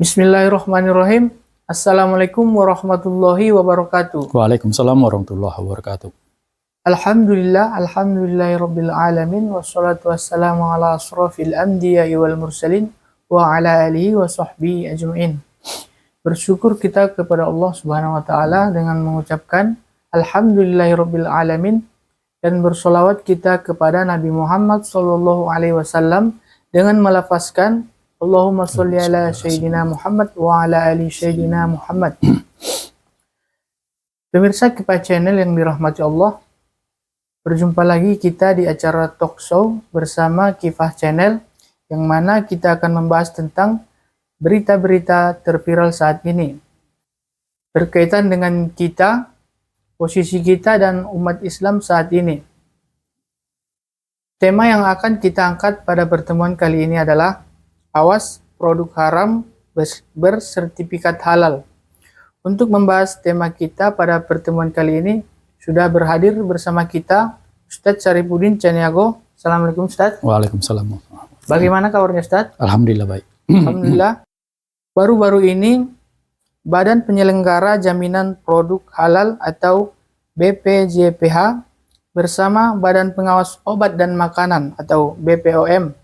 Bismillahirrahmanirrahim. Assalamualaikum warahmatullahi wabarakatuh. Waalaikumsalam warahmatullahi wabarakatuh. Alhamdulillahirabbil alamin wassalatu wassalamu ala asrofil anbiya'i wal mursalin wa ala alihi wa sahbihi ajma'in. Bersyukur kita kepada Allah Subhanahu wa taala dengan mengucapkan alhamdulillahirabbil alamin dan bersolawat kita kepada Nabi Muhammad sallallahu alaihi wasallam dengan melafazkan Allahumma sholli ala Sayyidina Muhammad wa ala ali Sayyidina Muhammad. Pemirsa Kifah Channel yang dirahmati Allah, berjumpa lagi kita di acara talk show bersama Kifah Channel, yang mana kita akan membahas tentang berita-berita terviral saat ini berkaitan dengan kita, posisi kita dan umat Islam saat ini. Tema yang akan kita angkat pada pertemuan kali ini adalah awas produk haram bersertifikat halal. Untuk membahas tema kita pada pertemuan kali ini, sudah berhadir bersama kita Ustadz Syarifuddin Caniago. Assalamualaikum Ustadz. Waalaikumsalam. Bagaimana kabarnya Ustadz? Alhamdulillah baik. Alhamdulillah. Baru-baru ini Badan Penyelenggara Jaminan Produk Halal atau BPJPH bersama Badan Pengawas Obat dan Makanan atau BPOM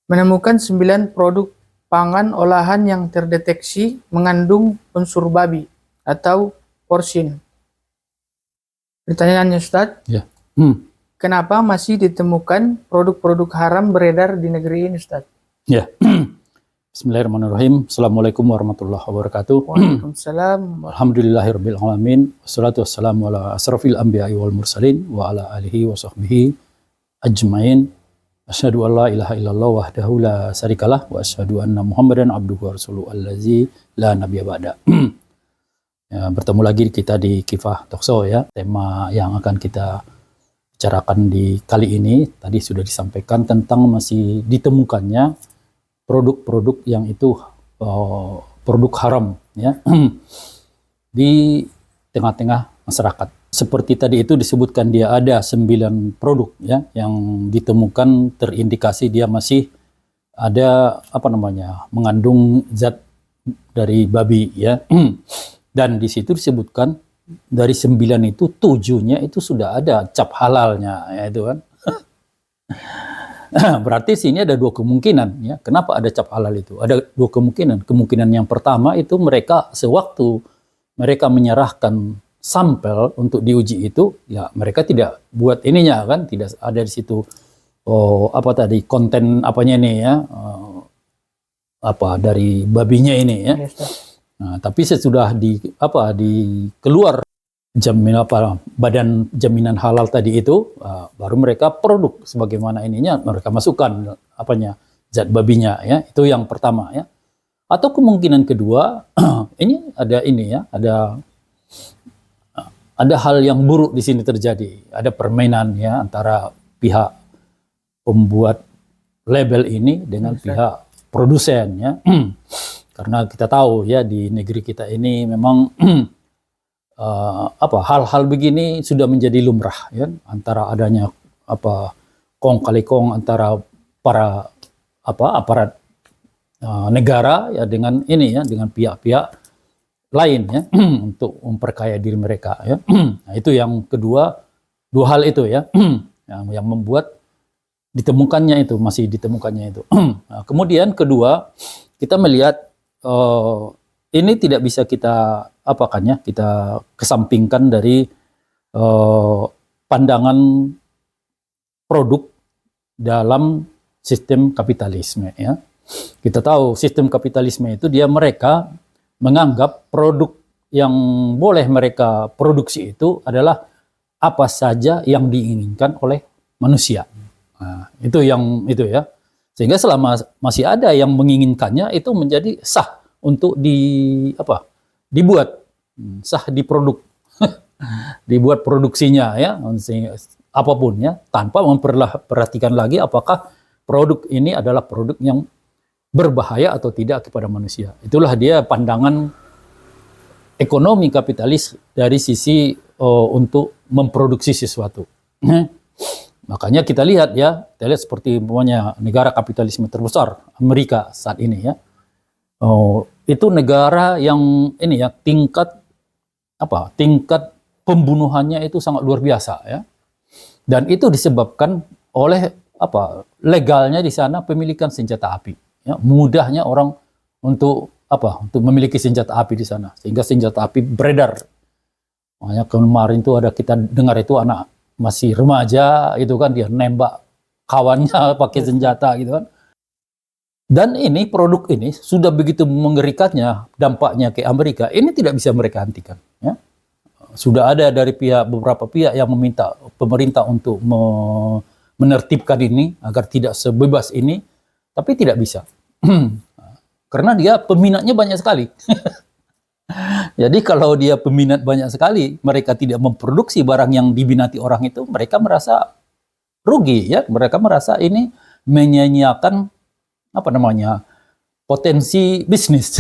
menemukan 9 produk pangan olahan yang terdeteksi mengandung unsur babi atau porsin. Pertanyaannya Ustadz, Ya. Kenapa masih ditemukan produk-produk haram beredar di negeri ini Ustadz? Ya. Bismillahirrahmanirrahim. Assalamualaikum warahmatullahi wabarakatuh. Waalaikumsalam. Alhamdulillahirabbil alamin. Wassalatu wassalamu ala asrofil anbiya'i wal mursalin wa ala alihi wa sahbihi ajmain. Asyhadu an la ilaha illallah wahdahu la syarikalah wa asyhadu anna Muhammadan abduhu wa rasuluhu allazi la nabiyya ba'da. Ya, bertemu lagi kita di Kifah Talk Show ya. Tema yang akan kita bicarakan di kali ini tadi sudah disampaikan tentang masih ditemukannya produk-produk yang itu produk haram ya di tengah-tengah masyarakat. Seperti tadi itu disebutkan dia ada 9 produk ya yang ditemukan terindikasi dia masih ada mengandung zat dari babi ya. Dan di situ disebutkan dari 9 itu 7-nya itu sudah ada cap halalnya ya itu kan. Berarti sini ada 2 kemungkinan ya. Kenapa ada cap halal itu? Ada 2 kemungkinan. Kemungkinan yang pertama itu mereka sewaktu mereka menyerahkan sampel untuk diuji itu, ya mereka tidak buat ininya kan, tidak ada di situ konten apanya ini ya, dari babinya ini ya. Nah, tapi sesudah keluar badan jaminan halal tadi itu, baru mereka produk sebagaimana ininya mereka masukkan zat babinya ya. Itu yang pertama ya. Atau kemungkinan kedua ini ada hal yang buruk di sini terjadi. Ada permainan ya antara pihak pembuat label ini dengan pihak produsen ya. Karena kita tahu ya di negeri kita ini memang hal-hal begini sudah menjadi lumrah ya, antara adanya kong kali kong antara para aparat negara ya dengan ini ya, dengan pihak-pihak lain ya untuk memperkaya diri mereka ya. Nah, itu yang kedua, 2 hal itu ya yang membuat masih ditemukannya itu. Nah, kemudian kedua, kita melihat ini tidak bisa kita kita kesampingkan dari pandangan produk dalam sistem kapitalisme ya. Kita tahu sistem kapitalisme itu mereka menganggap produk yang boleh mereka produksi itu adalah apa saja yang diinginkan oleh manusia. Nah, itu ya. Sehingga selama masih ada yang menginginkannya itu menjadi sah untuk dibuat, sah diproduk, dibuat produksinya ya, apapun ya, tanpa memperhatikan lagi apakah produk ini adalah produk yang berbahaya atau tidak kepada manusia. Itulah dia pandangan ekonomi kapitalis dari sisi untuk memproduksi sesuatu. Makanya kita lihat seperti negara kapitalisme terbesar Amerika saat ini ya. itu negara yang ini ya tingkat pembunuhannya itu sangat luar biasa ya. Dan itu disebabkan oleh legalnya di sana pemilikan senjata api. Ya, mudahnya orang untuk memiliki senjata api di sana, sehingga senjata api beredar. Makanya kemarin itu ada kita dengar itu anak masih remaja itu kan dia nembak kawannya pakai senjata gitu kan. Dan ini produk ini sudah begitu mengerikannya dampaknya ke Amerika, ini tidak bisa mereka hentikan. Ya. Sudah ada dari beberapa pihak yang meminta pemerintah untuk menertibkan ini agar tidak sebebas ini, tapi tidak bisa. Karena dia peminatnya banyak sekali. Jadi kalau dia peminat banyak sekali, mereka tidak memproduksi barang yang diminati orang itu, mereka merasa rugi ya, mereka merasa ini menyanyiakan potensi bisnis.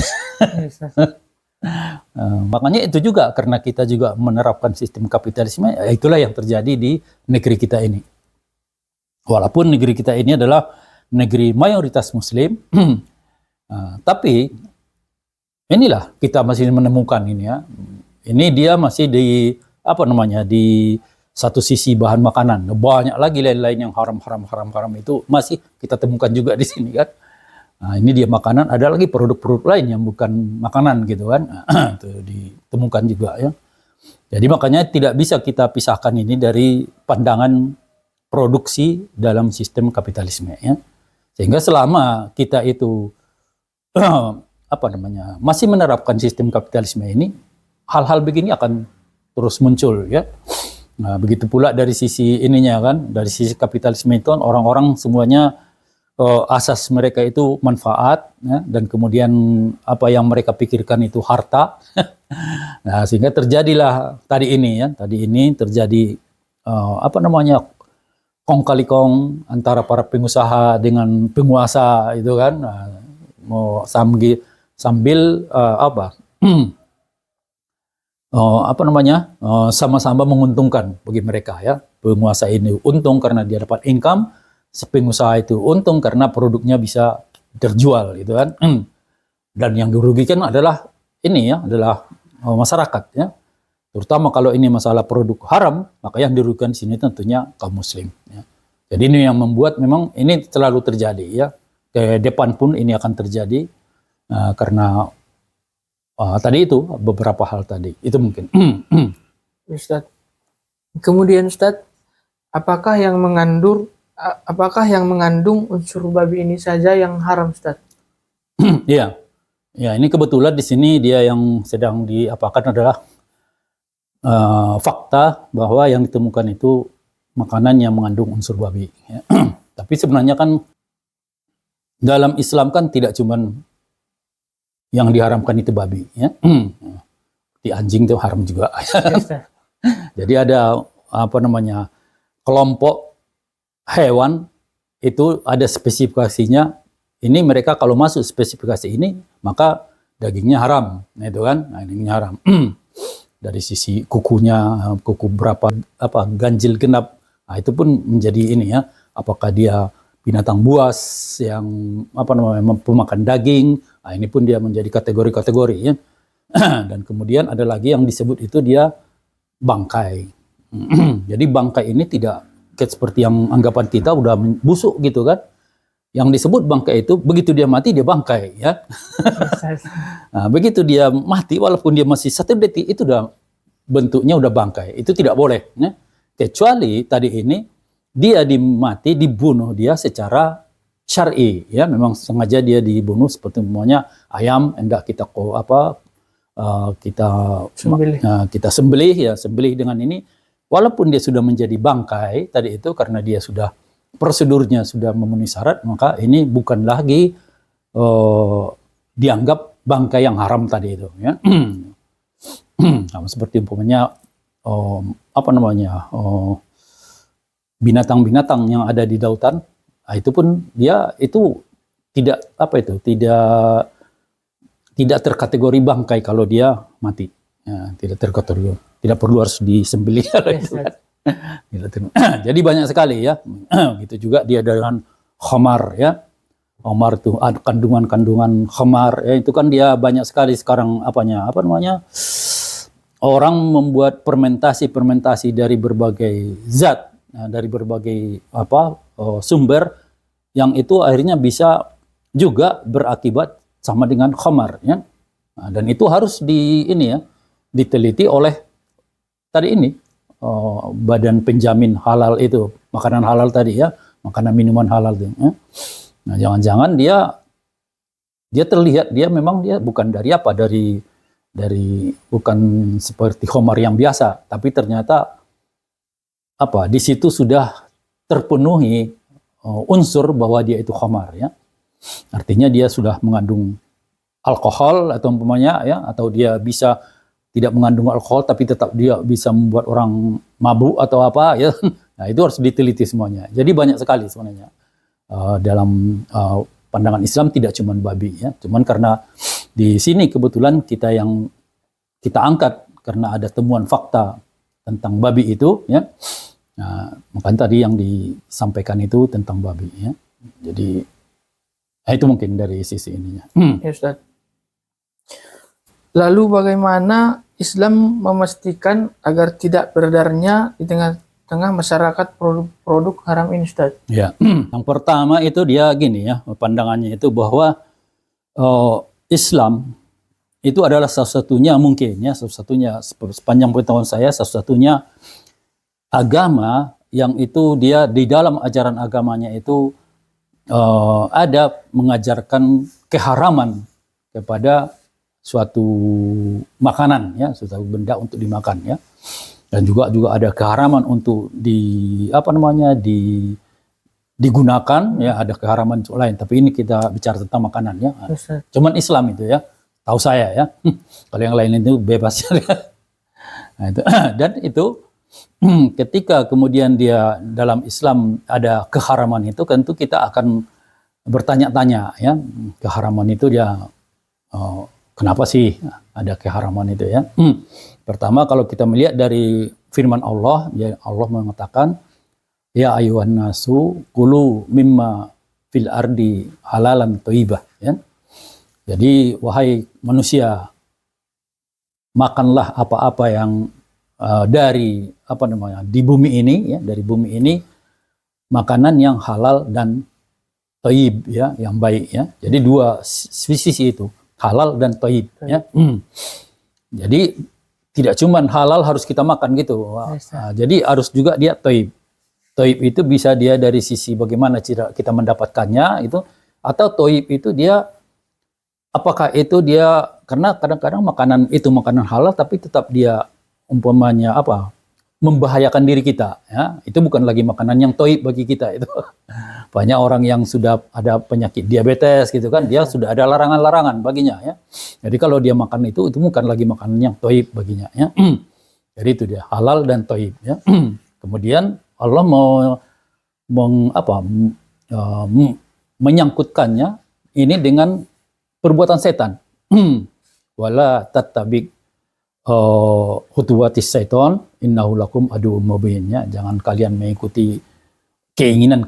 Makanya itu juga karena kita juga menerapkan sistem kapitalisme, itulah yang terjadi di negeri kita ini. Walaupun negeri kita ini adalah negeri mayoritas Muslim, tapi inilah kita masih menemukan ini ya. Ini dia masih di di satu sisi bahan makanan, banyak lagi lain-lain yang haram itu masih kita temukan juga di sini kan. Nah, ini dia makanan, ada lagi produk-produk lain yang bukan makanan gitu kan. Itu ditemukan juga ya. Jadi makanya tidak bisa kita pisahkan ini dari pandangan produksi dalam sistem kapitalisme ya. Sehingga selama kita itu masih menerapkan sistem kapitalisme ini, hal-hal begini akan terus muncul ya. Nah, begitu pula dari sisi ininya kan, dari sisi kapitalisme itu orang-orang semuanya asas mereka itu manfaat ya, dan kemudian apa yang mereka pikirkan itu harta. Nah, sehingga terjadilah tadi ini terjadi kong kali kong antara para pengusaha dengan penguasa itu kan. Nah, mau sambil sama-sama menguntungkan bagi mereka ya. Penguasa ini untung karena dia dapat income, pengusaha itu untung karena produknya bisa terjual gitu kan. Dan yang dirugikan adalah masyarakat ya. Terutama kalau ini masalah produk haram, maka yang dirugikan di sini tentunya kaum muslim ya. Jadi ini yang membuat memang ini selalu terjadi ya. Ke depan pun ini akan terjadi karena tadi itu beberapa hal tadi itu mungkin. Ustadz. Kemudian Ustadz, apakah yang mengandung unsur babi ini saja yang haram, Ustadz? Iya. Ya, ini kebetulan di sini dia yang sedang diapakan adalah fakta bahwa yang ditemukan itu makanan yang mengandung unsur babi. Ya. Tapi sebenarnya kan dalam Islam kan tidak cuman yang diharamkan itu babi, ya. Di anjing itu haram juga. Jadi ada kelompok hewan itu ada spesifikasinya. Ini mereka kalau masuk spesifikasi ini maka dagingnya haram, nah itu kan, dagingnya haram. Dari sisi kukunya, kuku berapa ganjil genap, nah itu pun menjadi ini ya. Apakah dia binatang buas yang pemakan daging, nah ini pun dia menjadi kategori-kategori ya. Dan kemudian ada lagi yang disebut itu dia bangkai. Jadi bangkai ini tidak seperti yang anggapan kita udah busuk gitu kan. Yang disebut bangkai itu begitu dia mati dia bangkai ya. Nah, begitu dia mati walaupun dia masih 1 detik itu udah bentuknya udah bangkai. Itu tidak boleh ya. Kecuali tadi ini dia dibunuh dia secara syar'i ya, memang sengaja dia dibunuh seperti umpamanya ayam hendak kita kita sembelih dengan ini walaupun dia sudah menjadi bangkai tadi itu karena dia sudah prosedurnya sudah memenuhi syarat, maka ini bukan lagi dianggap bangkai yang haram tadi itu ya. Seperti umpamanya binatang-binatang yang ada di lautan, itu pun dia itu tidak terkategori bangkai kalau dia mati. Ya, tidak terkategori, tidak perlu harus disembelih. Jadi banyak sekali ya. Gitu juga dia dengan khamar ya. Khamar itu kandungan-kandungan khamar ya, itu kan dia banyak sekali sekarang apa namanya, orang membuat fermentasi dari berbagai zat, dari berbagai sumber yang itu akhirnya bisa juga berakibat sama dengan khamar ya. Nah, dan itu harus diteliti oleh tadi ini badan penjamin halal itu, makanan halal tadi ya, makanan minuman halal itu ya. Nah, jangan-jangan dia terlihat dia memang dia bukan dari bukan seperti khamar yang biasa, tapi ternyata di situ sudah terpenuhi unsur bahwa dia itu khamar ya. Artinya dia sudah mengandung alkohol atau umpamanya ya, atau dia bisa tidak mengandung alkohol tapi tetap dia bisa membuat orang mabuk atau apa ya. Nah, itu harus diteliti semuanya. Jadi banyak sekali sebenarnya dalam pandangan Islam, tidak cuma babi ya. Cuman karena di sini kebetulan kita angkat karena ada temuan fakta tentang babi itu ya. Nah, makanya tadi yang disampaikan itu tentang babi ya. Jadi itu mungkin dari sisi ininya. Ya Ustaz. Lalu bagaimana Islam memastikan agar tidak beredarnya di tengah masyarakat produk haram ini, Ustaz? Ya, yang pertama itu dia gini ya, pandangannya itu bahwa Islam itu adalah salah satunya mungkin ya, sepanjang pengetahuan saya, salah satunya agama yang itu dia di dalam ajaran agamanya itu ada mengajarkan keharaman kepada suatu makanan ya, suatu benda untuk dimakan ya. Dan juga ada keharaman untuk digunakan ya, ada keharaman lain, tapi ini kita bicara tentang makanan ya. Cuman Islam itu ya, tahu saya ya. Kalau yang lain itu bebas ya. Nah, itu. Dan itu ketika kemudian dia dalam Islam ada keharaman itu, tentu kita akan bertanya-tanya ya, keharaman itu dia kenapa sih ada keharaman itu ya. Pertama, kalau kita melihat dari firman Allah, ya Allah mengatakan, ya ayuhan nasu kulu mimma fil ardi halalan thayyibah ya. Jadi wahai manusia, makanlah apa-apa yang dari di bumi ini ya, dari bumi ini makanan yang halal dan thayyib ya, yang baik ya. Jadi dua sisi itu, halal dan thayyib ya. Jadi tidak cuma halal harus kita makan gitu. Jadi harus juga dia thayyib. Thayyib itu bisa dia dari sisi bagaimana kita mendapatkannya itu, atau thayyib itu dia apakah itu dia, karena kadang-kadang makanan itu makanan halal tapi tetap dia umpamanya membahayakan diri kita ya. Itu bukan lagi makanan yang thayyib bagi kita itu. Banyak orang yang sudah ada penyakit diabetes gitu kan, dia sudah ada larangan-larangan baginya ya. Jadi kalau dia makan itu bukan lagi makanan yang thayyib baginya ya. Jadi itu dia halal dan thayyib ya. Kemudian Allah mau menyangkutkannya ini dengan perbuatan setan. Wala tattabi khutuwatis syaiton innahu lakum aduwwum mubin ya. Jangan kalian mengikuti keinginan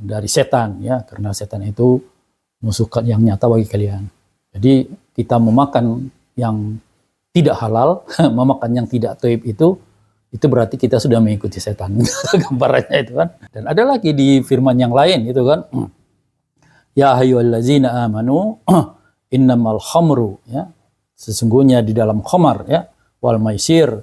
dari setan ya, karena setan itu musuh yang nyata bagi kalian. Jadi kita memakan yang tidak halal, memakan yang tidak thayyib itu berarti kita sudah mengikuti setan. Gambarannya itu kan. Dan ada lagi di firman yang lain itu kan, ya ayyuhallazina amanu innamal khamru ya, sesungguhnya di dalam khamar ya, wal maisir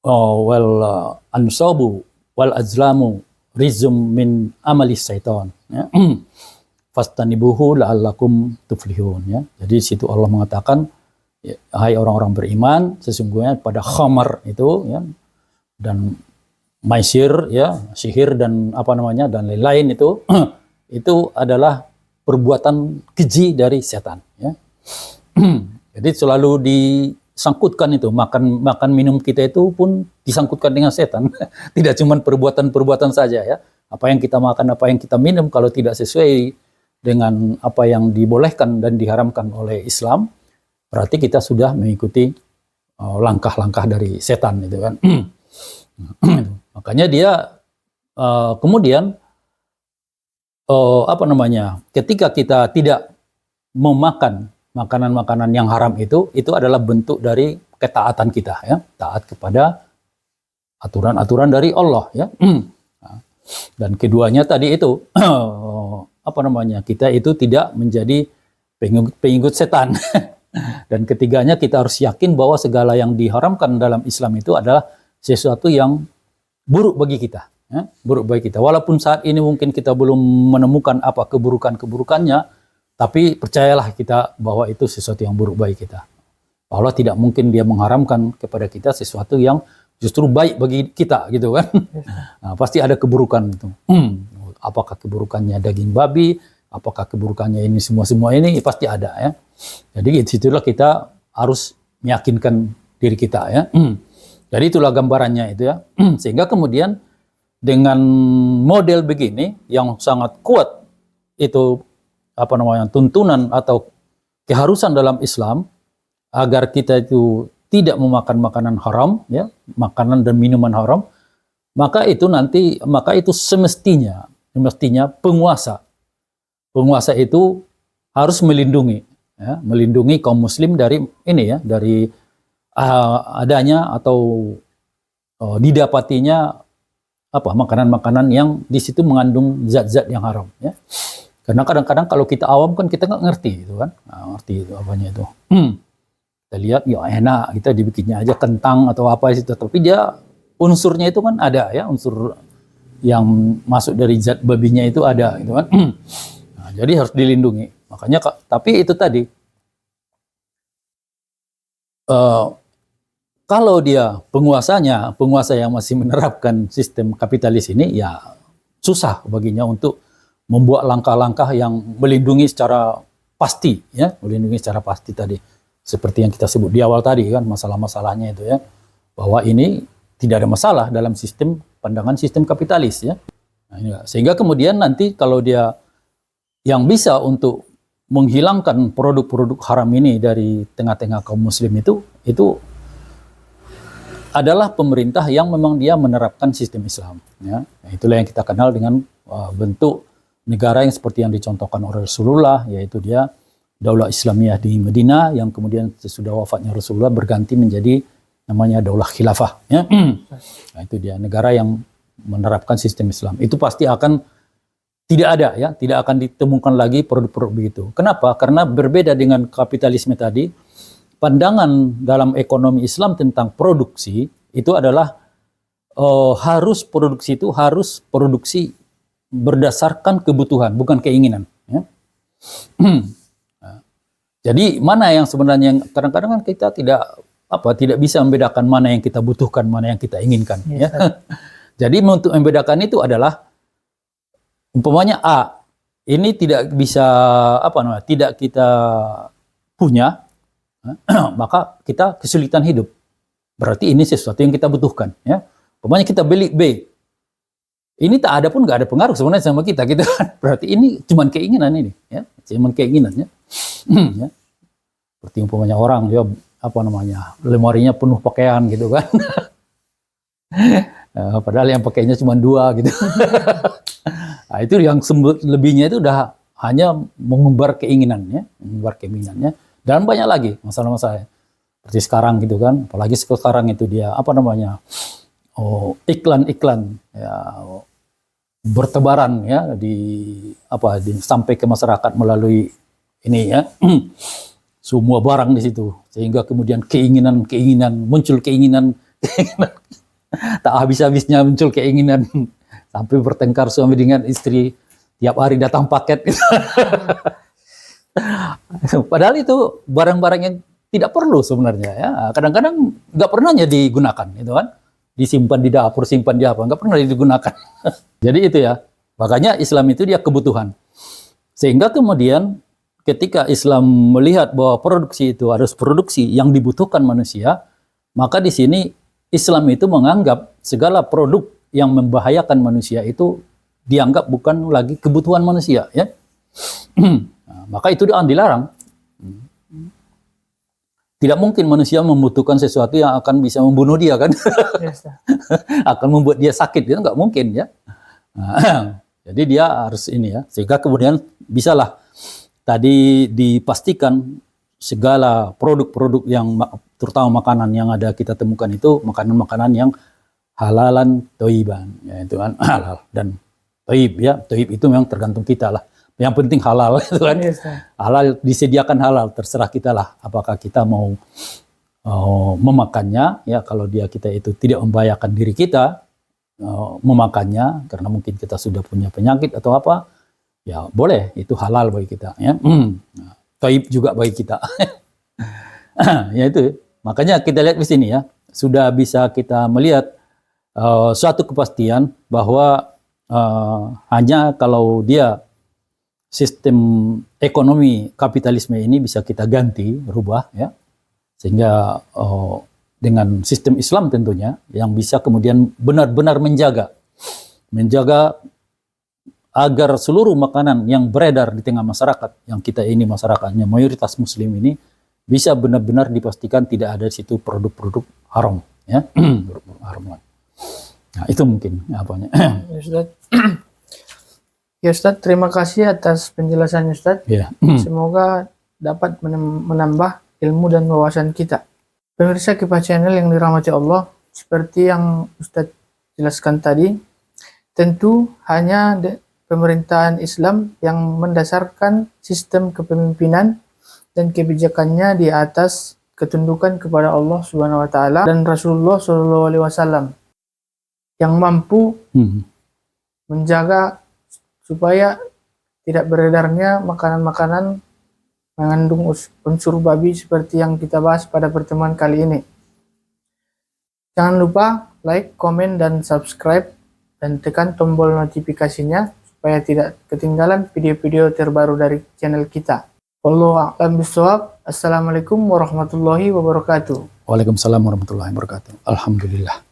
wal ansabu wal azlamu rizum min amalis syaiton ya. Fastanibuhu la'allakum tuflihun ya. Jadi situ Allah mengatakan, ya, hai orang-orang beriman, sesungguhnya pada khamar itu ya, dan maisir ya, sihir dan dan lain-lain itu itu adalah perbuatan keji dari setan ya. Jadi selalu disangkutkan itu, makan minum kita itu pun disangkutkan dengan setan. Tidak cuma perbuatan-perbuatan saja ya. Apa yang kita makan, apa yang kita minum, kalau tidak sesuai dengan apa yang dibolehkan dan diharamkan oleh Islam, berarti kita sudah mengikuti langkah-langkah dari setan itu kan. Makanya dia kemudian apa namanya, ketika kita tidak memakan makanan-makanan yang haram itu adalah bentuk dari ketaatan kita, ya, taat kepada aturan-aturan dari Allah, ya. Dan keduanya tadi itu apa namanya, kita itu tidak menjadi pengikut setan. Dan ketiganya kita harus yakin bahwa segala yang diharamkan dalam Islam itu adalah sesuatu yang buruk bagi kita, ya, buruk bagi kita. Walaupun saat ini mungkin kita belum menemukan apa keburukan-keburukannya, tapi percayalah kita bahwa itu sesuatu yang buruk bagi kita. Allah tidak mungkin dia mengharamkan kepada kita sesuatu yang justru baik bagi kita, gitu kan. Nah, pasti ada keburukan itu. Apakah keburukannya daging babi, apakah keburukannya ini semua ini, pasti ada, ya. Jadi disitulah kita harus meyakinkan diri kita, ya. Jadi itulah gambarannya itu, ya. Sehingga kemudian dengan model begini yang sangat kuat itu apa namanya, tuntunan atau keharusan dalam Islam agar kita itu tidak memakan makanan haram, ya, makanan dan minuman haram, maka itu semestinya penguasa itu harus melindungi, ya, melindungi kaum muslim dari ini, ya, dari adanya atau didapatinya apa makanan-makanan yang di situ mengandung zat-zat yang haram, ya. Karena kadang-kadang kalau kita awam kan kita nggak ngerti, itu kan, ngerti itu apanya itu. Kita lihat ya enak, kita dibikinnya aja kentang atau apa itu, tapi dia unsurnya itu kan ada, ya, unsur yang masuk dari zat babinya itu ada, gitu kan. Nah, jadi harus dilindungi. Makanya tapi itu tadi kalau dia penguasa yang masih menerapkan sistem kapitalis ini, ya susah baginya untuk membuat langkah-langkah yang melindungi secara pasti, ya, melindungi secara pasti tadi. Seperti yang kita sebut di awal tadi kan, masalah-masalahnya itu, ya, bahwa ini tidak ada masalah dalam pandangan sistem kapitalis, ya. Nah, sehingga kemudian nanti kalau dia yang bisa untuk menghilangkan produk-produk haram ini dari tengah-tengah kaum muslim itu adalah pemerintah yang memang dia menerapkan sistem Islam, ya. Nah, itulah yang kita kenal dengan bentuk negara yang seperti yang dicontohkan oleh Rasulullah, yaitu dia Daulah Islamiyah di Madinah yang kemudian sesudah wafatnya Rasulullah berganti menjadi namanya Daulah Khilafah, ya. Nah, itu dia negara yang menerapkan sistem Islam. Itu pasti akan tidak ada, ya, tidak akan ditemukan lagi produk-produk begitu. Kenapa? Karena berbeda dengan kapitalisme tadi, pandangan dalam ekonomi Islam tentang produksi itu adalah harus produksi berdasarkan kebutuhan, bukan keinginan, ya. Jadi mana yang sebenarnya kadang-kadang kan kita tidak bisa membedakan mana yang kita butuhkan, mana yang kita inginkan, ya. Jadi untuk membedakan itu adalah umpamanya A ini tidak bisa tidak kita punya, maka kita kesulitan hidup. Berarti ini sesuatu yang kita butuhkan, ya. Umpamanya kita beli B, ini tak ada pun nggak ada pengaruh sebenarnya sama kita, gitu kan. Berarti ini cuman keinginan ini, ya, cuman keinginannya. Ya. Seperti umpamanya orang dia lemarinya penuh pakaian, gitu kan. Padahal yang pakainya cuma 2, gitu. Nah, itu yang lebihnya itu udah hanya mengumbar keinginannya, dan banyak lagi masalah-masalah seperti sekarang, gitu kan. Apalagi sekarang itu dia iklan-iklan, ya, bertebaran, ya, sampai ke masyarakat melalui ini, ya. Semua barang di situ, sehingga kemudian muncul keinginan tak habis-habisnya muncul keinginan sampai bertengkar suami dengan istri, tiap hari datang paket. Padahal itu barang-barang yang tidak perlu sebenarnya, ya. Kadang-kadang nggak pernahnya digunakan, itu kan. Disimpan di dapur, simpan di apa, nggak pernah digunakan. Jadi itu, ya. Makanya Islam itu dia kebutuhan. Sehingga kemudian ketika Islam melihat bahwa produksi itu harus produksi yang dibutuhkan manusia, maka di sini Islam itu menganggap segala produk yang membahayakan manusia itu dianggap bukan lagi kebutuhan manusia, ya. Nah, maka itu dilarang. Tidak mungkin manusia membutuhkan sesuatu yang akan bisa membunuh dia, kan? Yes, akan membuat dia sakit, itu nggak mungkin, ya. Nah, Jadi dia harus ini ya, sehingga kemudian bisalah tadi dipastikan segala produk-produk yang terutama makanan yang ada kita temukan itu makanan-makanan yang halalan toiban, ya itu kan halal dan toib ya. Toib itu memang tergantung kita lah. Yang penting halal itu kan. Yes, Halal disediakan halal, terserah kita lah apakah kita mau memakannya ya. Kalau kita itu tidak membahayakan diri kita memakannya karena mungkin kita sudah punya penyakit atau apa, ya boleh, itu halal bagi kita ya. Taib juga bagi kita. Ya itu, makanya kita lihat di sini ya, sudah bisa kita melihat suatu kepastian bahwa hanya kalau dia sistem ekonomi kapitalisme ini bisa kita ganti, rubah ya, sehingga dengan sistem Islam tentunya yang bisa kemudian benar-benar menjaga agar seluruh makanan yang beredar di tengah masyarakat, yang kita ini masyarakatnya mayoritas muslim ini, bisa benar-benar dipastikan tidak ada di situ produk-produk haram ya. Haram. Nah, itu mungkin apanya. Ya, Ustaz. Ya Ustaz, terima kasih atas penjelasannya Ustaz. Ya. Semoga dapat menambah ilmu dan wawasan kita. Pemirsa Kifah Channel yang dirahmati Allah, seperti yang Ustaz jelaskan tadi, tentu hanya pemerintahan Islam yang mendasarkan sistem kepemimpinan dan kebijakannya di atas ketundukan kepada Allah Subhanahu wa taala dan Rasulullah Shallallahu alaihi wasallam yang mampu menjaga supaya tidak beredarnya makanan-makanan mengandung unsur babi seperti yang kita bahas pada pertemuan kali ini. Jangan lupa like, komen, dan subscribe dan tekan tombol notifikasinya supaya tidak ketinggalan video-video terbaru dari channel kita. Wallahu a'lam bishawab. Assalamualaikum warahmatullahi wabarakatuh. Waalaikumsalam warahmatullahi wabarakatuh. Alhamdulillah.